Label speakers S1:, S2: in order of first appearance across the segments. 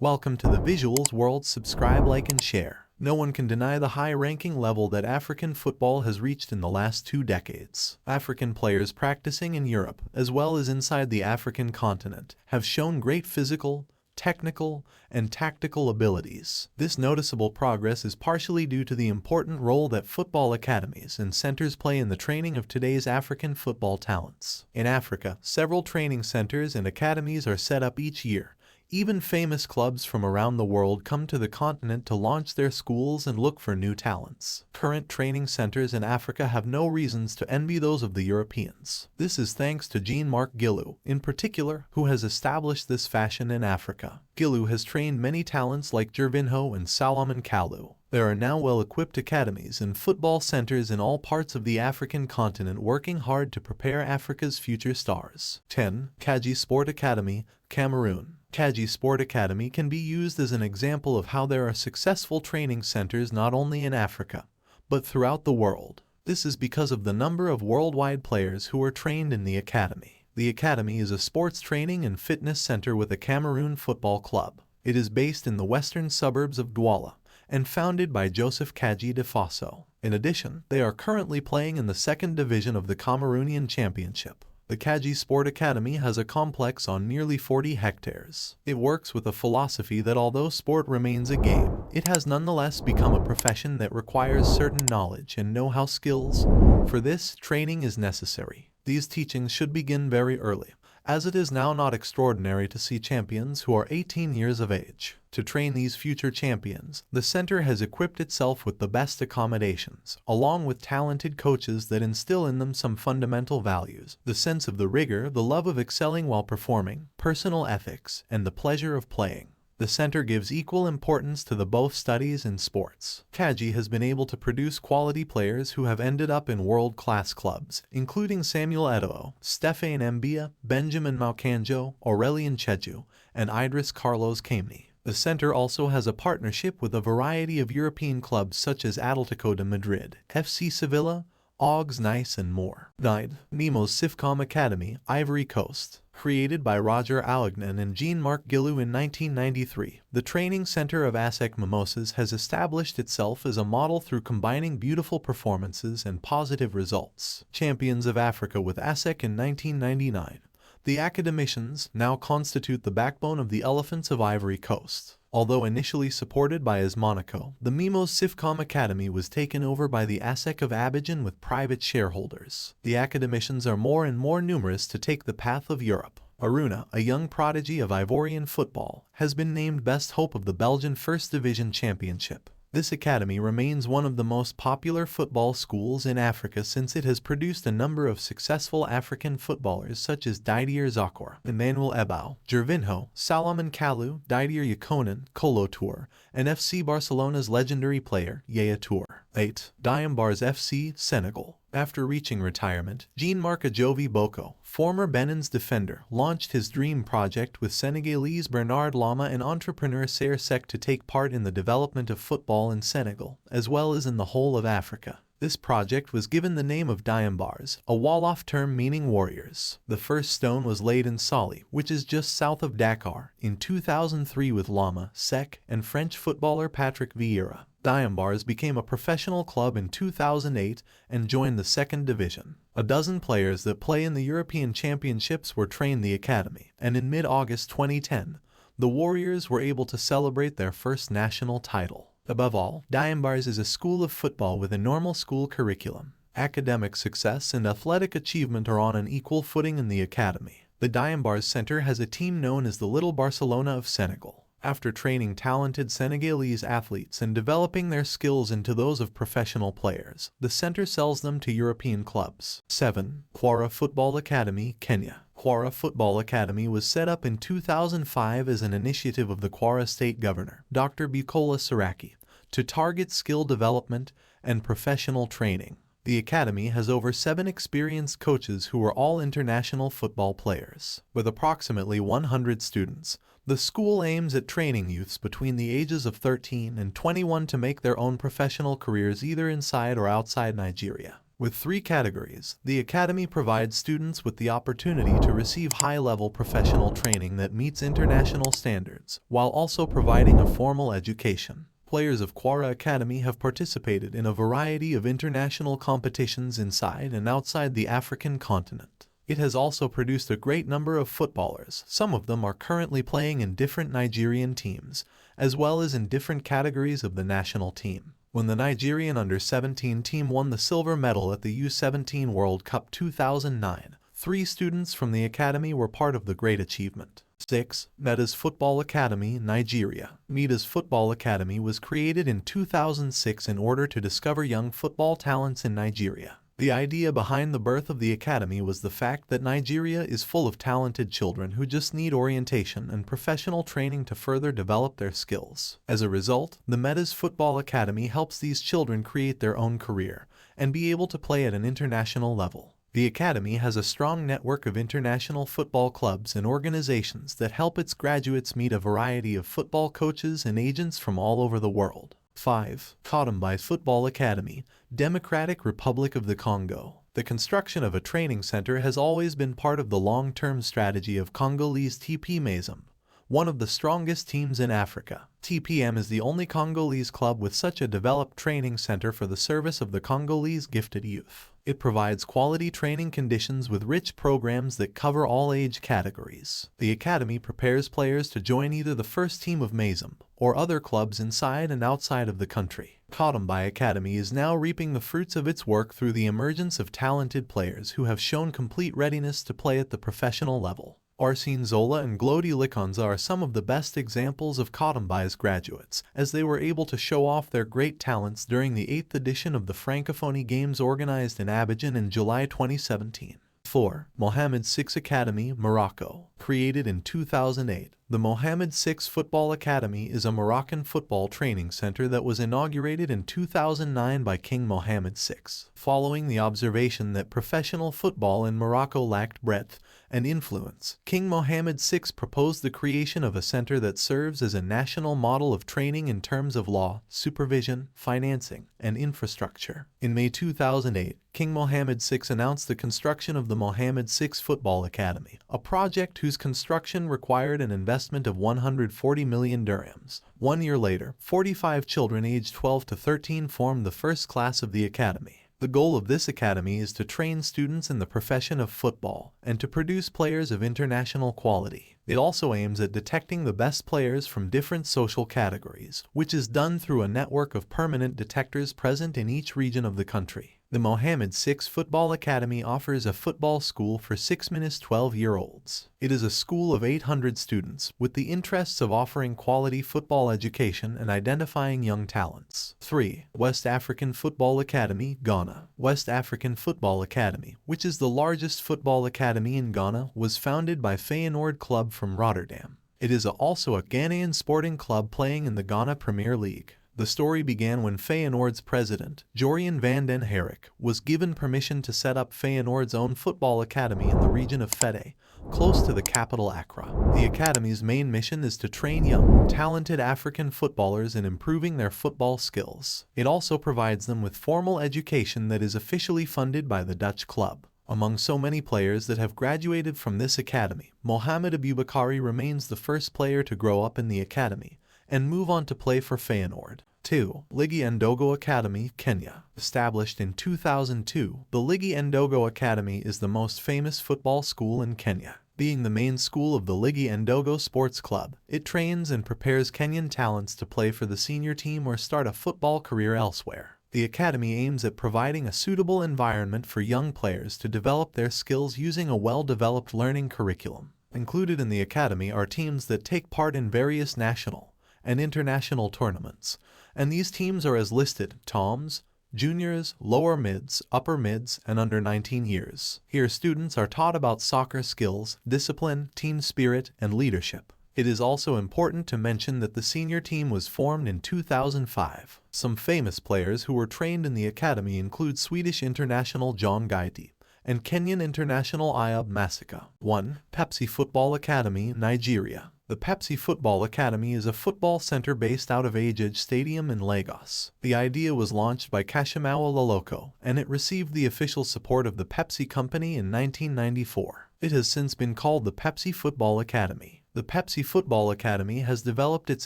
S1: Welcome to the visuals world. Subscribe, like, and share. No one can deny the high-ranking level that African football has reached in the last 2 decades. African players practicing in Europe, as well as inside the African continent, have shown great physical, technical, and tactical abilities. This noticeable progress is partially due to the important role that football academies and centers play in the training of today's African football talents. In Africa, several training centers and academies are set up each year. Even famous clubs from around the world come to the continent to launch their schools and look for new talents. Current training centers in Africa have no reasons to envy those of the Europeans. This is thanks to Jean-Marc Gilou, in particular, who has established this fashion in Africa. Gilou has trained many talents like Gervinho and Salomon Kalou. There are now well-equipped academies and football centers in all parts of the African continent working hard to prepare Africa's future stars. 10. Kadji Sport Academy, Cameroon. Kadji Sport Academy can be used as an example of how there are successful training centers not only in Africa, but throughout the world. This is because of the number of worldwide players who are trained in the academy. The academy is a sports training and fitness center with a Cameroon football club. It is based in the western suburbs of Douala and founded by Joseph Kadji de Faso. In addition, they are currently playing in the second division of the Cameroonian Championship. The Kadji Sport Academy has a complex on nearly 40 hectares. It works with a philosophy that although sport remains a game, it has nonetheless become a profession that requires certain knowledge and know-how skills. For this, training is necessary. These teachings should begin very early, as it is now not extraordinary to see champions who are 18 years of age. To train these future champions, the center has equipped itself with the best accommodations, along with talented coaches that instill in them some fundamental values: the sense of the rigor, the love of excelling while performing, personal ethics, and the pleasure of playing. The center gives equal importance to the both studies and sports. Kadji has been able to produce quality players who have ended up in world-class clubs, including Samuel Eto'o, Stéphane Mbia, Benjamin Maukanjo, Aurélien Tcheju, and Idris Carlos Kameni. The center also has a partnership with a variety of European clubs such as Atlético de Madrid, FC Sevilla, Augs Nice, and more. 9. MimoSifcom Academy, Ivory Coast. Created by Roger Alagnan and Jean-Marc Gilou in 1993, the training center of ASEC Mimosas has established itself as a model through combining beautiful performances and positive results. Champions of Africa with ASEC in 1999, the academicians now constitute the backbone of the Elephants of Ivory Coast. Although initially supported by AS Monaco, the MimoSifcom Academy was taken over by the ASEC of Abidjan with private shareholders. The academicians are more and more numerous to take the path of Europe. Aruna, a young prodigy of Ivorian football, has been named best hope of the Belgian First Division Championship. This academy remains one of the most popular football schools in Africa since it has produced a number of successful African footballers such as Didier Zakor, Emmanuel Ebao, Gervinho, Salomon Kalou, Didier Yakonen, Kolo Toure, and FC Barcelona's legendary player, Yaya Toure. 8. Diambars FC, Senegal. After reaching retirement, Jean-Marc Ajovi Boko, former Benin's defender, launched his dream project with Senegalese Bernard Lama and entrepreneur Sayer Seck to take part in the development of football in Senegal, as well as in the whole of Africa. This project was given the name of Diambars, a Wolof term meaning warriors. The first stone was laid in Sali, which is just south of Dakar, in 2003 with Lama, Seck, and French footballer Patrick Vieira. Diambars became a professional club in 2008 and joined the second division. A dozen players that play in the European Championships were trained the academy, and in mid-August 2010, the Warriors were able to celebrate their first national title. Above all, Diambars is a school of football with a normal school curriculum. Academic success and athletic achievement are on an equal footing in the academy. The Diambars Center has a team known as the Little Barcelona of Senegal. After training talented Senegalese athletes and developing their skills into those of professional players, the center sells them to European clubs. 7. Kwara Football Academy, Kenya. Kwara Football Academy was set up in 2005 as an initiative of the Kwara State Governor, Dr. Bukola Saraki, to target skill development and professional training. The academy has over 7 experienced coaches who are all international football players. With approximately 100 students, the school aims at training youths between the ages of 13 and 21 to make their own professional careers either inside or outside Nigeria. With 3 categories, the Academy provides students with the opportunity to receive high-level professional training that meets international standards, while also providing a formal education. Players of Kwara Academy have participated in a variety of international competitions inside and outside the African continent. It has also produced a great number of footballers. Some of them are currently playing in different Nigerian teams, as well as in different categories of the national team. When the Nigerian under-17 team won the silver medal at the U-17 World Cup 2009, 3 students from the academy were part of the great achievement. 6. Meda's Football Academy, Nigeria. Meda's Football Academy was created in 2006 in order to discover young football talents in Nigeria. The idea behind the birth of the academy was the fact that Nigeria is full of talented children who just need orientation and professional training to further develop their skills. As a result, the Meda's Football Academy helps these children create their own career and be able to play at an international level. The academy has a strong network of international football clubs and organizations that help its graduates meet a variety of football coaches and agents from all over the world. 5. Katumbi Football Academy, Democratic Republic of the Congo. The construction of a training center has always been part of the long-term strategy of Congolese MimoSifcom, one of the strongest teams in Africa. TPM is the only Congolese club with such a developed training center for the service of the Congolese gifted youth. It provides quality training conditions with rich programs that cover all age categories. The academy prepares players to join either the first team of MimoSifcom or other clubs inside and outside of the country. Katumbi Academy is now reaping the fruits of its work through the emergence of talented players who have shown complete readiness to play at the professional level. Arsene Zola and Glody Likonza are some of the best examples of Katumbi's graduates, as they were able to show off their great talents during the 8th edition of the Francophonie Games organized in Abidjan in July 2017. 4. Mohammed VI Academy, Morocco. Created in 2008, the Mohammed VI Football Academy is a Moroccan football training center that was inaugurated in 2009 by King Mohammed VI. Following the observation that professional football in Morocco lacked breadth and influence, King Mohammed VI proposed the creation of a center that serves as a national model of training in terms of law, supervision, financing, and infrastructure. In May 2008, King Mohammed VI announced the construction of the Mohammed VI Football Academy, a project whose construction required an investment of 140 million dirhams. 1 year later, 45 children aged 12 to 13 formed the first class of the academy. The goal of this academy is to train students in the profession of football and to produce players of international quality. It also aims at detecting the best players from different social categories, which is done through a network of permanent detectors present in each region of the country. The Mohammed VI Football Academy offers a football school for 6-12-year-olds. It is a school of 800 students with the interests of offering quality football education and identifying young talents. 3. West African Football Academy, Ghana. West African Football Academy, which is the largest football academy in Ghana, was founded by Feyenoord Club from Rotterdam. It is also a Ghanaian sporting club playing in the Ghana Premier League. The story began when Feyenoord's president, Jorian van den Herik, was given permission to set up Feyenoord's own football academy in the region of Fete, close to the capital Accra. The academy's main mission is to train young, talented African footballers in improving their football skills. It also provides them with formal education that is officially funded by the Dutch club. Among so many players that have graduated from this academy, Mohammed Abubakari remains the first player to grow up in the academy and move on to play for Feyenoord. 2. Ligi Ndogo Academy, Kenya. Established in 2002, the Ligi Ndogo Academy is the most famous football school in Kenya. Being the main school of the Ligi Ndogo Sports Club, it trains and prepares Kenyan talents to play for the senior team or start a football career elsewhere. The academy aims at providing a suitable environment for young players to develop their skills using a well-developed learning curriculum. Included in the academy are teams that take part in various national and international tournaments, and these teams are as listed: Toms, juniors, lower mids, upper mids, and under 19 years. Here students are taught about soccer skills, discipline, team spirit, and leadership. It is also important to mention that the senior team was formed in 2005. Some famous players who were trained in the academy include Swedish international John Guidy and Kenyan international Ayub Masika. 1. Pepsi Football Academy, Nigeria. The Pepsi Football Academy is a football center based out of Agege Stadium in Lagos. The idea was launched by Kashimawa Loloko, and it received the official support of the Pepsi Company in 1994. It has since been called the Pepsi Football Academy. The Pepsi Football Academy has developed its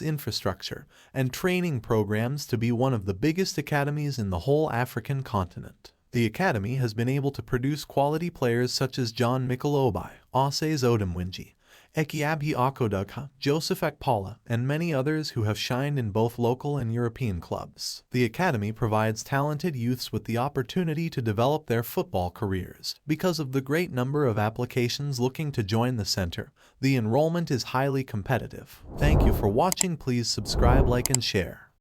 S1: infrastructure and training programs to be one of the biggest academies in the whole African continent. The academy has been able to produce quality players such as John Mikalobai, Osei Odemwinji, Ekiabi Akodugha, Joseph Ekpala, and many others who have shined in both local and European clubs. The academy provides talented youths with the opportunity to develop their football careers. Because of the great number of applications looking to join the center, the enrollment is highly competitive. Thank you for watching. Please subscribe, like, and share.